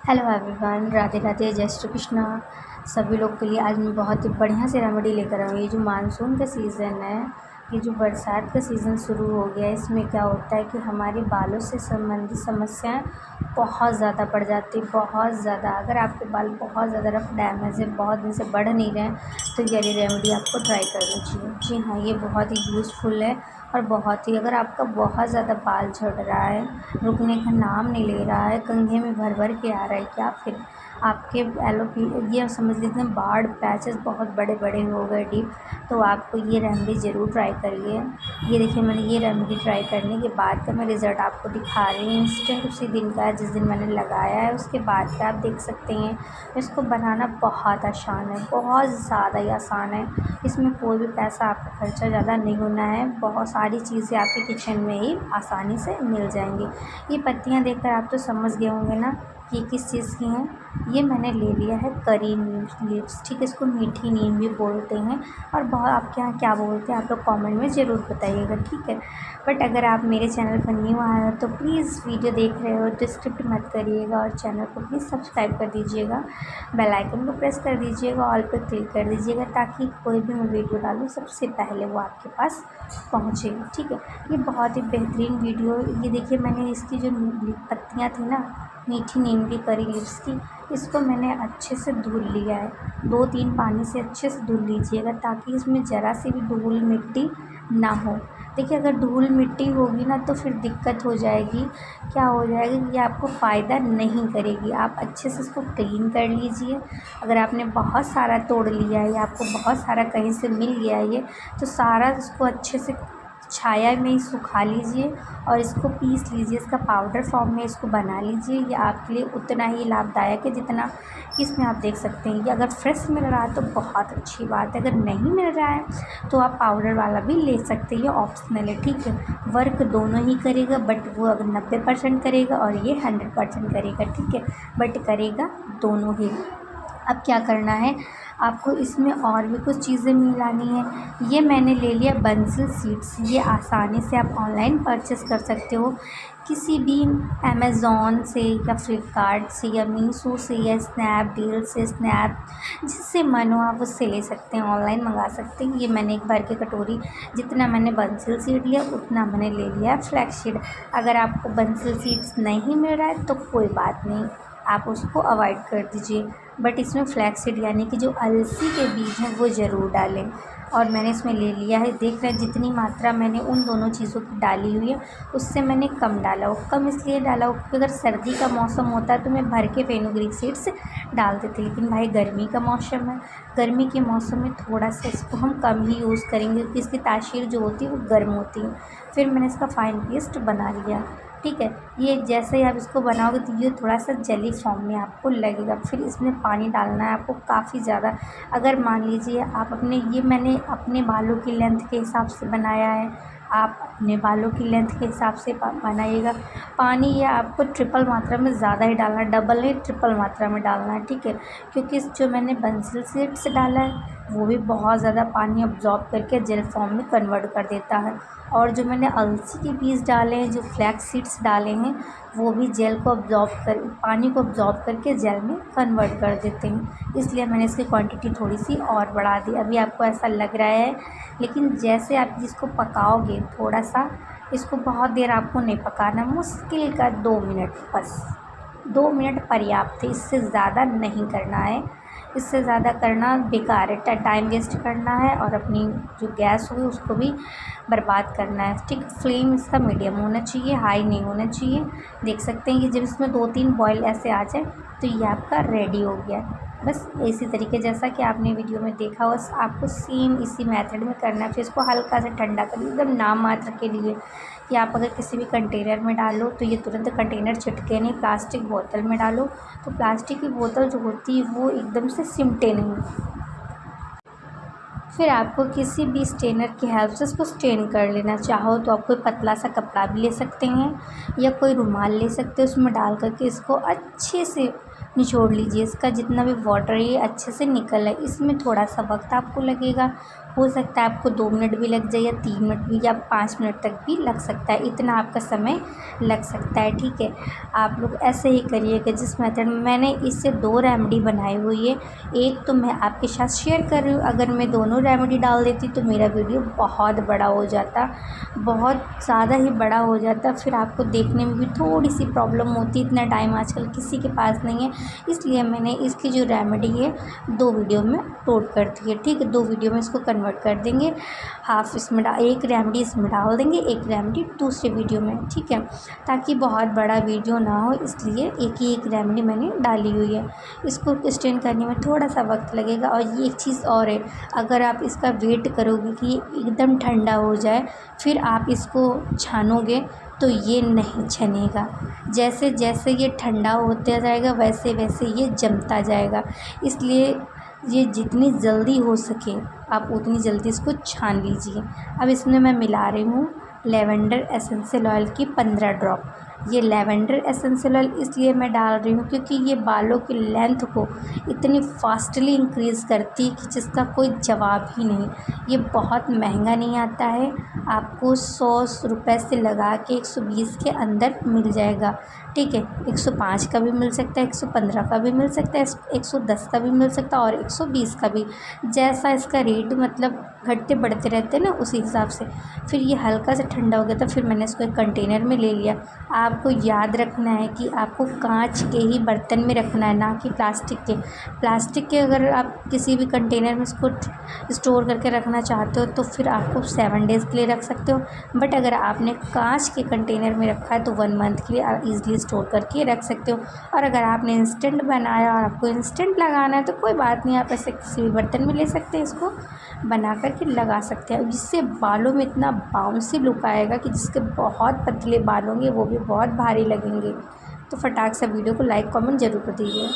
Hello everyone, Radhe Radhe, जय श्री कृष्णा। सभी लोग के लिए आज मैं बहुत ही बढ़िया से रेमेडी लेकर आई हूँ। ये जो मानसून का सीज़न है, ये जो बरसात का सीज़न शुरू हो गया है, इसमें क्या होता है कि हमारे बालों से संबंधित समस्याएं बहुत ज़्यादा बढ़ जाती है, बहुत ज़्यादा। अगर आपके बाल बहुत ज़्यादा रफ डैमेज है, बहुत दिन से बढ़ नहीं रहे हैं, तो ये रेमेडी आपको ट्राई करनी चाहिए। जी हाँ, ये बहुत ही यूज़फुल है और बहुत ही, अगर आपका बहुत ज़्यादा बाल झड़ रहा है, रुकने का नाम नहीं ले रहा है, कंघे में भर भर के आ रहा है, क्या फिर आपके ये समझ लीजिए बार्ड पैचेस बहुत बड़े बड़े हो गए डीप, तो आपको ये रेमेडी ज़रूर ट्राई करिए। ये देखिए, मैंने ये रेमेडी ट्राई करने के बाद का मैं रिज़ल्ट आपको दिखा रही हूँ। इंस्टेंट उसी दिन का है जिस दिन मैंने लगाया है, उसके बाद का आप देख सकते हैं। इसको बनाना बहुत आसान है, बहुत ज़्यादा ही आसान है। इसमें कोई भी पैसा आपका खर्चा ज़्यादा नहीं होना है, बहुत सारी चीज़ें आपके किचन में ही आसानी से मिल जाएंगी। ये पत्तियाँ देखकर आप तो समझ गए होंगे ना कि किस चीज़ की हैं। ये मैंने ले लिया है करी नीम लीव्स, ठीक है, इसको मीठी नीम भी बोलते हैं, और बहुत आपके यहाँ क्या बोलते हैं आप लोग कमेंट में ज़रूर बताइएगा, ठीक है। बट अगर आप मेरे चैनल पर न्यू आए हो तो प्लीज़ वीडियो देख रहे हो तो स्किप मत करिएगा, और चैनल को प्लीज़ सब्सक्राइब कर दीजिएगा, बेल आइकन को प्रेस कर दीजिएगा, ऑल पर क्लिक कर दीजिएगा, ताकि कोई भी मैं वीडियो डालूँ सबसे पहले वो आपके पास पहुँचेगी, ठीक है। ये बहुत ही बेहतरीन वीडियो। ये देखिए, मैंने इसकी जो पत्तियाँ थी ना, मीठी नीम की करी लीव्स की, इसको मैंने अच्छे से धुल लिया है। 2-3 पानी से अच्छे से धुल लीजिएगा, ताकि इसमें ज़रा सी भी धूल मिट्टी ना हो। देखिए, अगर धूल मिट्टी होगी ना तो फिर दिक्कत हो जाएगी। क्या हो जाएगा कि ये आपको फ़ायदा नहीं करेगी। आप अच्छे से इसको क्लीन कर लीजिए। अगर आपने बहुत सारा तोड़ लिया है या आपको बहुत सारा कहीं से मिल गया है ये, तो सारा इसको अच्छे से छाया में ही सुखा लीजिए और इसको पीस लीजिए। इसका पाउडर फॉर्म में इसको बना लीजिए। ये आपके लिए उतना ही लाभदायक है जितना इसमें आप देख सकते हैं कि अगर फ्रेश मिल रहा है तो बहुत अच्छी बात है, अगर नहीं मिल रहा है तो आप पाउडर वाला भी ले सकते हैं, ये ऑप्शनल है, ठीक है। वर्क दोनों ही करेगा, बट वो अगर 90% करेगा और ये 100% करेगा, ठीक है, बट करेगा दोनों ही। अब क्या करना है, आपको इसमें और भी कुछ चीज़ें मिलानी है। ये मैंने ले लिया बंसल सीड्स। ये आसानी से आप ऑनलाइन परचेस कर सकते हो, किसी भी अमेज़ॉन से या फ्लिपकार्ट से या मीशो से या स्नैपडील से, जिससे मन हो आप उससे ले सकते हैं, ऑनलाइन मंगा सकते हैं। ये मैंने एक भर के कटोरी, जितना मैंने बंसल सीड लिया उतना मैंने ले लिया फ्लैक्स सीड। अगर आपको बंसल सीड्स नहीं मिल रहा है तो कोई बात नहीं, आप उसको अवॉइड कर दीजिए, बट इसमें फ्लैक्सीड यानी कि जो अलसी के बीज हैं वो ज़रूर डालें। और मैंने इसमें ले लिया है, देख रहे हैं जितनी मात्रा मैंने उन दोनों चीज़ों की डाली हुई है उससे मैंने कम डाला हो। कम इसलिए डाला हो क्योंकि अगर सर्दी का मौसम होता है तो मैं भर के फेनुग्रीक सीड्स डाल देती, लेकिन भाई गर्मी का मौसम है, गर्मी के मौसम में थोड़ा सा इसको हम कम ही यूज़ करेंगे क्योंकि इसकी तासीर जो होती है वो गर्म होती है। फिर मैंने इसका फाइन पेस्ट बना लिया, ठीक है। ये जैसे ही आप इसको बनाओगे तो ये थोड़ा सा जेली फॉर्म में आपको लगेगा। फिर इसमें पानी डालना है आपको काफ़ी ज़्यादा। अगर मान लीजिए आप मैंने अपने बालों की लेंथ के हिसाब से बनाया है, आप अपने बालों की लेंथ के हिसाब से बनाइएगा। पानी ये आपको ट्रिपल मात्रा में ज़्यादा ही डालना है, डबल नहीं ट्रिपल मात्रा में डालना है, ठीक है। क्योंकि जो मैंने बंसल सीड्स डाला है वो भी बहुत ज़्यादा पानी अब्जॉर्ब करके जेल फॉर्म में कन्वर्ट कर देता है, और जो मैंने अलसी के बीज डाले हैं, जो फ्लैक्स सीड्स डाले हैं, वो भी जेल को पानी को अब्जॉर्ब करके जेल में कन्वर्ट कर देते हैं। इसलिए मैंने इसकी क्वांटिटी थोड़ी सी और बढ़ा दी। अभी आपको ऐसा लग रहा है, लेकिन जैसे आप इसको पकाओगे थोड़ा सा, इसको बहुत देर आपको नहीं पकाना, मुश्किल का 2 मिनट, बस 2 मिनट पर्याप्त है, इससे ज़्यादा नहीं करना है। इससे ज़्यादा करना बेकार है, टाइम वेस्ट करना है और अपनी जो गैस हुई उसको भी बर्बाद करना है, ठीक। फ्लेम इसका मीडियम होना चाहिए, हाई नहीं होना चाहिए। देख सकते हैं कि जब इसमें 2-3 बॉयल ऐसे आ जाए तो ये आपका रेडी हो गया। बस इसी तरीके जैसा कि आपने वीडियो में देखा, बस आपको सेम इसी मेथड में करना है। फिर इसको हल्का सा ठंडा कर, एकदम नाम मात्र के लिए, कि आप अगर किसी भी कंटेनर में डालो तो ये तुरंत कंटेनर चिपके नहीं। प्लास्टिक बोतल में डालो तो प्लास्टिक की बोतल जो होती है वो एकदम से सिमटे नहीं। फिर आपको किसी भी स्टेनर की हेल्प से इसको स्टेन कर लेना। चाहो तो आप कोई पतला सा कपड़ा भी ले सकते हैं या कोई रुमाल ले सकते हैं, उसमें डाल करके इसको अच्छे से निचोड़ लीजिए। इसका जितना भी वाटर है ये अच्छे से निकल है। इसमें थोड़ा सा वक्त आपको लगेगा, हो सकता है आपको 2 मिनट भी लग जाए या 3 मिनट भी या 5 मिनट तक भी लग सकता है, इतना आपका समय लग सकता है। ठीक है, आप लोग ऐसे ही करिएगा जिस मेथड में मैंने इससे 2 रेमेडी बनाई हुई है। एक तो मैं आपके साथ शेयर कर रही हूँ, अगर मैं दोनों रेमेडी डाल देती तो मेरा वीडियो बहुत बड़ा हो जाता, बहुत ज़्यादा ही बड़ा हो जाता, फिर आपको देखने में भी थोड़ी सी प्रॉब्लम होती। इतना टाइम आजकल किसी के पास नहीं है, इसलिए मैंने इसकी जो रेमेडी है 2 वीडियो में अपलोड कर दी है। ठीक है, 2 वीडियो में इसको कन्वर्ट कर देंगे, हाफ इसमें एक रेमेडी इसमें डाल देंगे, एक रेमेडी दूसरे वीडियो में। ठीक है, ताकि बहुत बड़ा वीडियो ना हो, इसलिए एक ही एक रेमेडी मैंने डाली हुई है। इसको स्टेन करने में थोड़ा सा वक्त लगेगा। और ये एक चीज़ और है, अगर आप इसका वेट करोगे कि ये एकदम ठंडा हो जाए फिर आप इसको छानोगे तो ये नहीं छनेगा। जैसे जैसे ये ठंडा होता जाएगा वैसे वैसे ये जमता जाएगा, इसलिए ये जितनी जल्दी हो सके आप उतनी जल्दी इसको छान लीजिए। अब इसमें मैं मिला रही हूँ लेवेंडर एसेंशियल ऑयल की 15 ड्रॉप। ये लेवेंडर एसेंशियल ऑयल इसलिए मैं डाल रही हूँ क्योंकि ये बालों की लेंथ को इतनी फास्टली इंक्रीज़ करती है कि जिसका कोई जवाब ही नहीं। ये बहुत महंगा नहीं आता है, आपको 100 रुपये से लगा के 120 के अंदर मिल जाएगा। ठीक है, 105 का भी मिल सकता है, 115 का भी मिल सकता है, 110 का भी मिल सकता है और 120 का भी, जैसा इसका रेट मतलब घटते बढ़ते रहते हैं ना उसी हिसाब से। फिर ये हल्का सा ठंडा हो गया था, फिर मैंने इसको एक कंटेनर में ले लिया। आपको याद रखना है कि आपको कांच के ही बर्तन में रखना है, ना कि प्लास्टिक के अगर आप किसी भी कंटेनर में इसको स्टोर करके रखना चाहते हो तो फिर आपको 7 डेज़ के लिए रख सकते हो। बट अगर आपने कांच के कंटेनर में रखा है तो 1 मंथ के लिए आप ईज़िली स्टोर करके रख सकते हो। और अगर आपने इंस्टेंट बनाया और आपको इंस्टेंट लगाना है तो कोई बात नहीं, आप ऐसे किसी भी बर्तन में ले सकते हैं, इसको बना करके लगा सकते हैं, जिससे बालों में इतना बाउंसी लुक आएगा कि जिसके बहुत पतले बाल होंगे वो भी बहुत भारी लगेंगे। तो फटाक से वीडियो को लाइक कमेंट ज़रूर कर दीजिए।